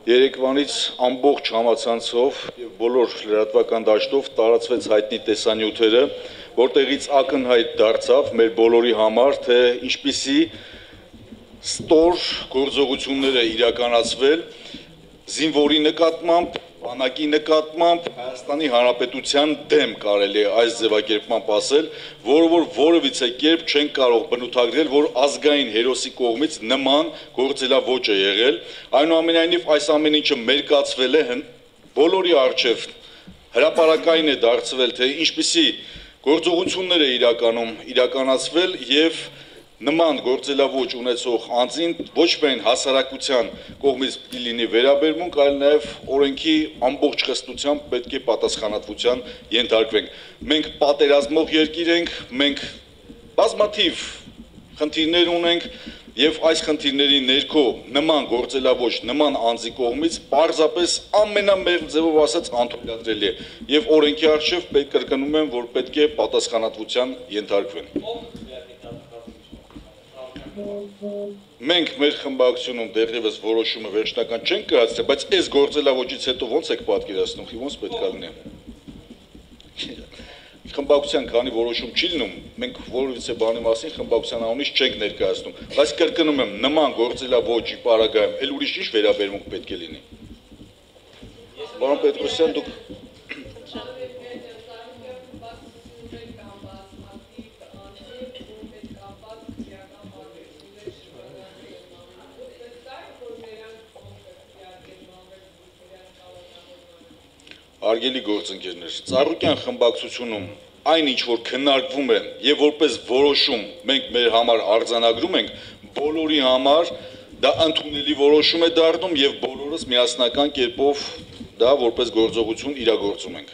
Երեկվանից ամբողջ համացանցով եւ բոլոր լրատվական դաշտով տարածվեց հայտնի տեսանյութերը, որտեղից ակնհայտ դարձավ մեր բոլորի համար, թե ինչպիսի ստոր գործողություններ է իրականացվել զինվորի նկատմամբ, բանակի նկատմամբ, Հայաստանի Հանրապետության դեմ կարելի է այս ձևակերպմամբ ասել, որը որ որևիցե կերպ չեն կարող բնութագրել, որ ազգային հերոսի կողմից նման գործելաոճ է եղել, այնուամենայնիվ այս ամեն ինչը մերկացվել է բոլորի առջև հրապարակային է դարձվել, թե ինչպիսի գործողություններ է իրականացվել եւ նման գործելաոճ ունեցող անձին ոչ միայն հասարակության կողմից լինի վերաբերմունք, այլ նաև օրենքի ամբողջ խստությամբ պետք է պատասխանատվության ենթարկվենք։ Մենք պատերազմող երկիր ենք, մենք բազմաթիվ խնդիրներ ունենք եւ այս խնդիրների ներքո նման գործելաոճ նման անձի կողմից պարզապես ամենամեղմ ձևով ասած անթույլատրելի է եւ օրենքի առջև կրկնում եմ, որ պետք է պատասխանատվության ենթարկվեն։ Մենք մեր խմբակցությունում դեռևս որոշումը վերջնական չենք կայացրել, բայց այս գործելավոճից հետո ոնց եք պատկերացնում, ոնց պետք է լինի։ Խմբակցության քանի որոշում չի լինում, մենք որևիցե բանի մասին խմբակցության անունից չենք ներկայացնում, բայց կրկնում եմ, նման գործելավոճի պարագայում էլ ուրիշ ինչ վերաբերմունք պետք է լինի։ Պարոն Պետրոսյան, դուք Արգելի գործընկերներ, Ծառուկյան խմբակցությունում այն ինչ որ քննարկվում է եւ որպես որոշում մենք մեր համար արձանագրում ենք, բոլորի համար դա ընդունելի որոշում է դառնում եւ բոլորս միասնական կերպով դա որպես գործողություն իրագործում ենք։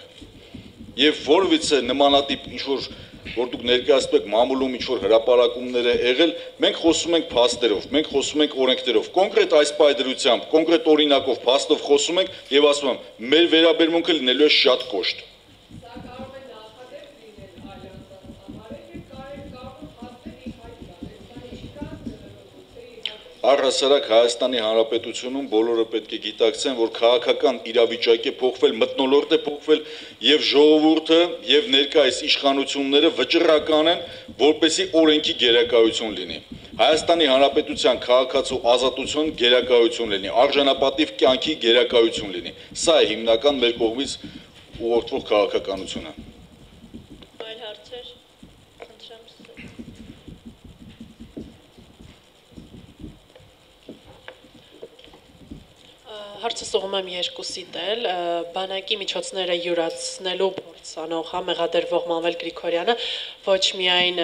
Եվ որևիցե նմանատիպ ինչ որ դուք ներկայացնում եք մամուլում ինչ որ հրապարակումներ է եղել, մենք խոսում ենք փաստերով, մենք խոսում ենք օրենքներով, կոնկրետ այս պայդրությամբ, կոնկրետ օրինակով, փաստով խոսում ենք եւ ասում եմ, մեր վերաբերմունքը լինելու է շատ կոշտ։ Առհասարակ Հայաստանի Հանրապետությունում բոլորը պետք է գիտակցեն, որ քաղաքական իրավիճակ է փոխվել, մթնոլորտ է փոխվել եւ ժողովուրդը եւ ներկայիս իշխանությունները վճռական են, որպեսզի օրենքի գերակայություն լինի։ Հայաստանի Հանրապետության քաղաքացու ազատություն գերակայություն լինի, արժանապատիվ կյանքի գերակայություն լինի։ Սա է հիմնական մեր կողմից ուղղորդվող քաղաքականությունը։ Այլ հարցեր։ Հարցը սողում եմ երկուսի դել, բանակի միջոցները յուրացնելու փորձ անող մեղադրվող Մանվել Գրիգորյանը ոչ միայն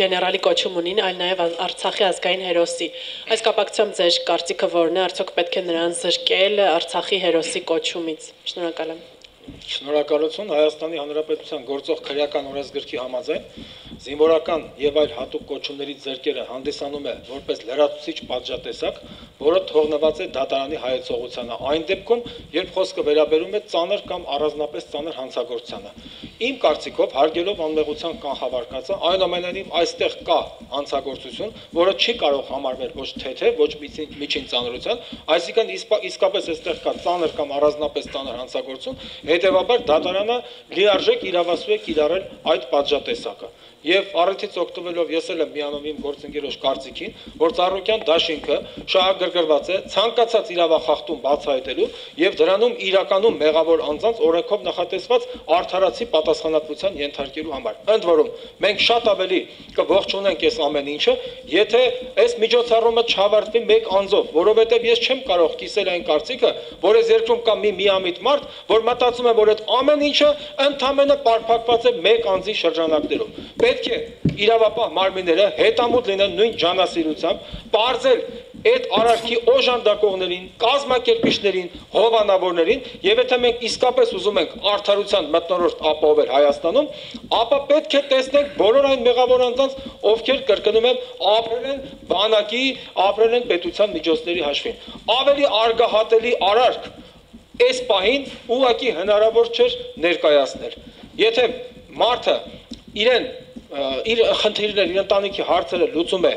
գեներալի կոչում ունին, այլ նաև Արցախի ազգային հերոսի։ Այս կապակցությամբ ձեր կարծիքը որն է, արդյոք պետք է նրան զրկել Արցախի հերոսի կոչումից։ Շնորհակալ եմ։ Շնորհակալություն Հայաստանի Հանրապետության գործող քրեական օրենսգրքի համաձայն զինվորական եւ այլ հատուկ կոչումների ձեռքերը հանդիսանում է որպես լրացուցիչ պատժատեսակ, որը թողնված է դատարանի հայեցողությանը, այն դեպքում, երբ խոսքը վերաբերում է ծանր կամ առանձնապես ծանր հանցագործությանը։ Իմ կարծիքով, հարգելով անմեղության կանխավարկածը, այնուամենայնիվ այստեղ կա հանցագործություն, որը չի կարող համարվել ոչ թեթև, ոչ միջին ծանրության, այսինքն իսկապես այստեղ կա ծանր կամ առանձնապես ծանր հանցագործություն, հետևաբար դատարանը լիարժեք իրավասու է կիրառել այդ պատժատեսակը։ Եվ առիթից օգտվելով ես էլ եմ միանում իմ գործընկերոջ կարծիքին, որ Ծառուկյան դաշինքը շահագրգռված է ցանկացած իրավախախտում բացահայտելու եւ դրանում իրականում մեղավոր անձանց օրենքով նախատեսված արդարացի պատասխանատվության ենթարկելու համար։ Ընդ որում, մենք շատ ավելի կողջունենք այս ամեն ինչը, եթե այս միջոցառումը չավարտվի մեկ անձով, որովհետեւ ես չեմ կարող կիսել այն կարծիքը, որ այս երկրում կա մի միամիտ մարդ, որ մտածում է, որ այդ ամեն ինչը ընդհանրապես պարփակված է մեկ անձի շրջանակներում։ Պետք է իրավապահ մարմինները հետամուտ լինեն նույն ջանասիրությամբ, բարձել այդ արարքի օժանդակողներին, կազմակերպիչներին, հովանավորներին, եւ եթե մենք իսկապես ուզում ենք արդարության մթնոլորտ ապահովել Հայաստանում, ապա պետք է տեսնենք բոլոր այն մեղավոր անձանց, ովքեր կրկնում եմ, ապրել են բանակի, ապրել են պետության միջոցների հաշվին։ Ավելի արգահատելի արարք այս պահին ուղղակի հնարավոր չէր ներկայացնել։ Եթե մարդը իր խնդիրները, իր ընտանիքի հարցերը լուծում է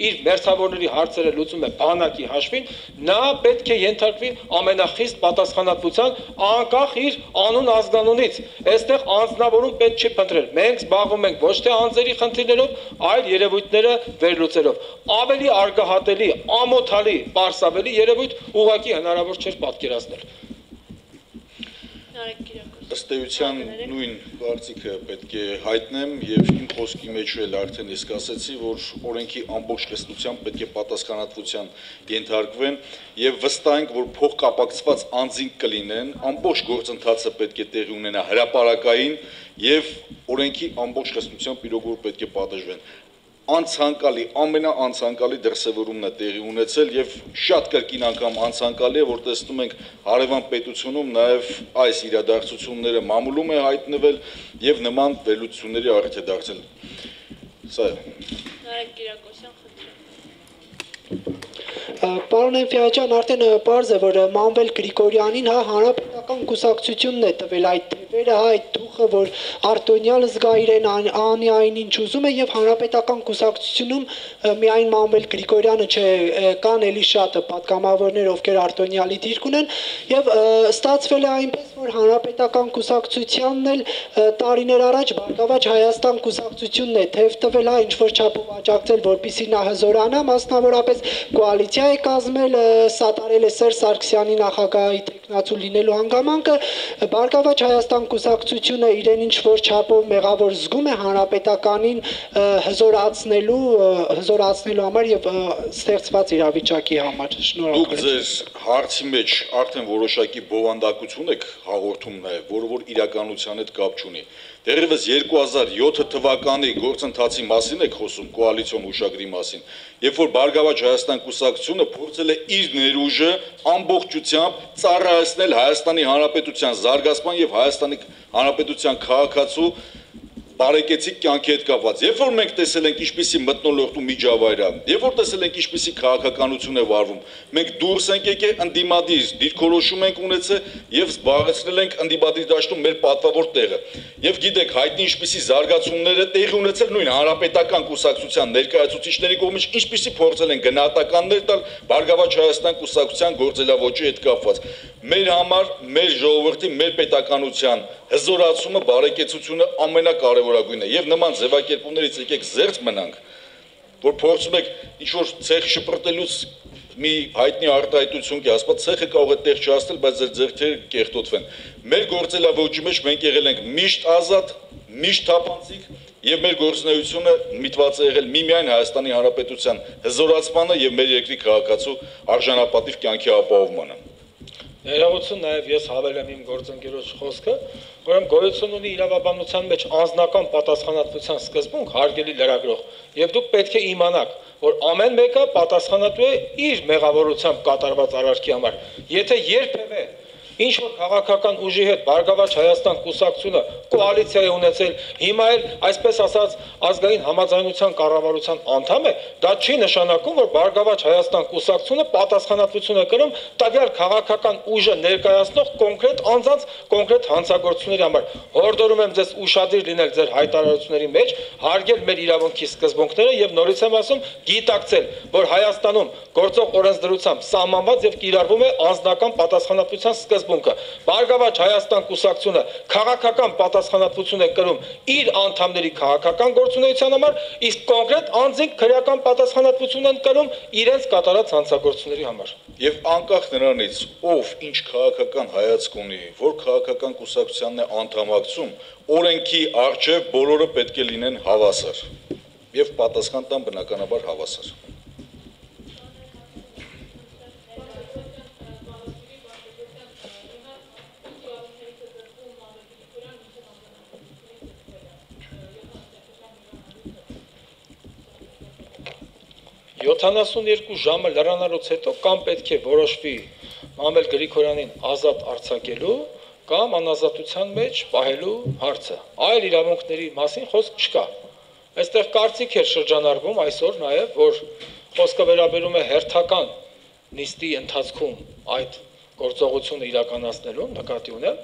իր մերձավորների հարցերը լուծում է բանակի հաշվին, նա պետք է ենթարկվի ամենախիստ պատասխանատվության անկախ իր անուն ազգանունից։ Այստեղ անձնավորում պետք չի փնտրել։ Մենք զբաղվում ենք ոչ թե անձերի խնդիրներով, այլ երևույթները վերլուծելով։ Ավելի արգահատելի, ամոթալի, պարսավելի երևույթ ուղղակի հնարավոր չէր պատկերացնել։ Ըստ էության նույն կարծիքը պետք է հայտնեմ եւ իմ խոսքի մեջ էլ արդեն իսկ ասեցի, որ օրենքի ամբողջ կայսրությամբ պետք է պատասխանատվության ենթարկվեն եւ վստահ ենք, որ փոխկապակցված անձինք կլինեն, ամբողջ գործընթացը պետք է տեղի ունենա հրապարակային եւ օրենքի ամբողջ կայսրությամբ իրոք որ պետք է պատժվեն։ Անցանկալի, ամենաանցանկալի դրսևորումն է տեղի ունեցել եւ շատ կրկին անգամ անցանկալի է, որ տեսնում ենք հարևան պետությունում նաեւ այս իրադարձությունները մամուլում է հայտնվել եւ նման վերլուծությունների առիթ է դարձել։ Սա է։ Նարեկ Կիրակոսյան, Պարոն Էնֆիաջյան, արդեն պարզ է, որ Մանվել Գրիգորյանին հանրապետական կուսակցությունն է տվել այդ թևերը, այդ թուխը, որ Արտոնյալը զգա իրեն անի այն ինչ ուզում է եւ հանրապետական կուսակցությունում միայն Մանվել Գրիգորյանը չէ, կան էլի շատ պատգամավորներ, ովքեր Արտոնյալի դիրք ունեն եւ ստացվել է այնպես, որ հանրապետական կուսակցությանն էլ տարիներ առաջ Բարգավաճ Հայաստան կուսակցությունն է թև տվել, ինչ որ չափով աջակցել, որպեսզի նա հզորանա, մասնավորապես կոալիցիա է կազմել, սատարել է Սերժ Սարգսյանի նախագահի տեխնացու լինելու հանգամանքը, Բարգավաճ Հայաստան կուսակցությունը իրեն ինչ որ չափով մեղավոր զգում է հանրապետականին հզորացնելու համար եւ ստեղծված իրավիճակի համար։ Դուք ձեր հարցի մեջ արդեն որոշակի բովանդակություն եք հաղորդում նաեւ, որը որ իրականության հետ կապ չունի։ Դեռևս 2007 թվականի գործընթացի մասին եք խոսում, կոալիցիոն հուշագրի մասին, երբ որ Բարգավաճ Հայաստան կուսակցությունը փորձել է իր ներուժը ամբողջությամբ ծառայեցնել Հայաստանի Հանրապետության զարգացման եւ Հայաստանի Հանրապետության քաղաքացու բարեկեցիկ կյանքի հետ կապված։ Երբ որ մենք տեսել ենք ինչպիսի մթնոլորտ ու միջավայր է, երբ որ տեսել ենք ինչպիսի քաղաքականություն է վարվում, մենք դուրս ենք եկել ընդդիմադիր դիրքորոշում ենք ունեցել եւ զբաղեցնել ենք ընդդիմադիր դաշտում մեր պատվավոր տեղը։ Եվ գիտեք, հայտնի ինչպիսի զարգացումներ է տեղի ունեցել նույն հանրապետական կուսակցության ներկայացուցիչների կողմից, ինչպիսի փորձել են գնահատականներ տալ Բարգավաճ Հայաստան կուսակցության գործելավոճի հետ կապված։ Մեր համար, մեր ժողովրդի, մեր պետականության հզորացումը, բարեկեցությունը ամենակարևորագույնն է եւ նման ձևակերպումներից եկեք զերծ մնանք, որ փորձում եք ինչ-որ ցեխ շպրտելուց մի հայտնի արտահայտություն կի, ասած ցեխը կարող է տեղ չհասնել, բայց ձեր ձեռքերը կեղտոտվեն։ Մեր գործելավոճի մեջ մենք եղել ենք միշտ ազատ, միշտ թափանցիկ եւ մեր գործունեությունը միտված է եղել միմիայն Հայաստանի Հանրապետության հզորացմանը եւ մեր երկրի քաղաքացու արժանապատիվ կյանքի ապահովմանը։ Ներողություն, նաև ես հավելեմ իմ գործընկերոջ խոսքը, որում գոյություն ունի իրավաբանության մեջ անձնական պատասխանատվության սկզբունք, հարգելի լրագրող, եւ դուք պետք է իմանաք, որ ամեն մեկը պատասխանատու է իր մեղավորությամբ կատարված արարքի համար։ Եթե երբևէ ինչ որ քաղաքական ուժի հետ Բարգավաճ Հայաստան կուսակցությունը կոալիցիա է ունեցել, հիմա էլ այսպես ասած ազգային համաձայնության կառավարության անդամ է, դա չի նշանակում, որ Բարգավաճ Հայաստան կուսակցությունը պատասխանատվություն է կրում տվյալ քաղաքական ուժը ներկայացնող կոնկրետ անձանց կոնկրետ հանցագործությունների համար։ Հորդորում եմ ձեզ ուշադիր լինել ձեր հայտարարությունների մեջ, հարգել մեր իրավունքի սկզբունքները եւ նորից եմ ասում, գիտակցել, որ Հայաստանում գործող օրենսդրությամբ սահմանված եւ կիրառվում է անձնական պատասխանատվության սկզբունքը։ Բարգավաճ Հայաստան կուսակցությունը քաղաքական պատասխանատվություն է կրում իր անդամների քաղաքական գործունեության համար, իսկ կոնկրետ անձինք քրեական պատասխանատվություն են կրում իրենց կատարած հանցագործությունների համար։ Եվ անկախ նրանից, ով ինչ քաղաքական հայացք ունի, որ քաղաքական կուսակցությանն է անդամակցում, օրենքի առջև բոլորը պետք է լինեն հավասար եւ պատասխան տան բնականաբար հավասար։ Յոթանասունյերկու ժամը լրանալուց հետո կամ պետք է որոշվի Մանվել Գրիգորյանին ազատ արձակելու կամ անազատության մեջ պահելու հարցը։ Այլ իրավունքների մասին խոսք չկա։ Այստեղ կարծիք է շրջանառվում այսօր նաև, որ խոսքը վերաբերում է հերթական նիստի ընթացքում այդ գործողությունը իրականացնելուն, նկատի ունեմ,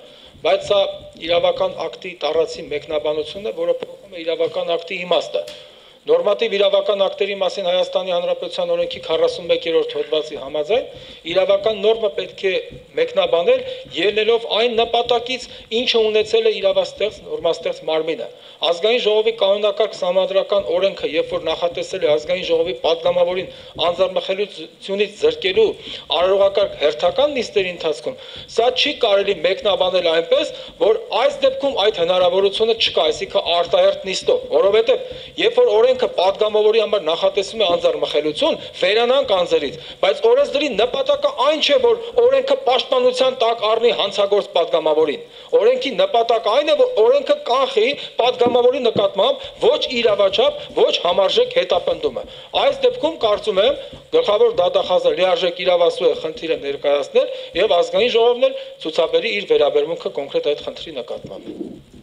բայց սա իրավական ակտի տառացի մեկնաբանությունն է, որը փոխում է իրավական ակտի իմաստը։ Նորմատիվ իրավական ակտերի մասին Հայաստանի Հանրապետության օրենքի 41-րդ հոդվածի համաձայն իրավական նորմը պետք է մեկնաբանել ելնելով այն նպատակից, ինչը ունեցել է իրավաստեղծ նորմաստեղծ մարմինը։ Ազգային ժողովի կանոնակարգ սահմանադրական օրենքը, երբ որ նախատեսել է ազգային ժողովի падգամավորին անձնամխելիությունից զրկելու արարողակարգ հերթական նիստերի ընթացքում, սա չի կարելի մեկնաբանել այնպես, որ այս դեպքում այդ հնարավորությունը չկա, այսինքն արտահերթ նիստով, որովհետև երբ որ օրենքը падգամավորի համար նախատեսում է անձնամխելիություն, վերանանք անձերից, բայց օրենսդրի նպատակը այն չէ, որ օրենքը պաշտպանության տակ առնի հանցագործ падգամավորին։ Օրենքի նպատակը այն է, որ օրենքը կանխի падգամավորի նկատմամբ ոչ իրավաչափ, ոչ համարժեք հետապնդումը։ Այս դեպքում կարծում եմ գլխավոր դատախազը լիարժեք իրավասու է խնդիրը ներկայացնել եւ ազգային ժողովն էլ ցուցաբերի իր վերաբերմունքը կոնկրետ այդ խնդրի նկատմամբ։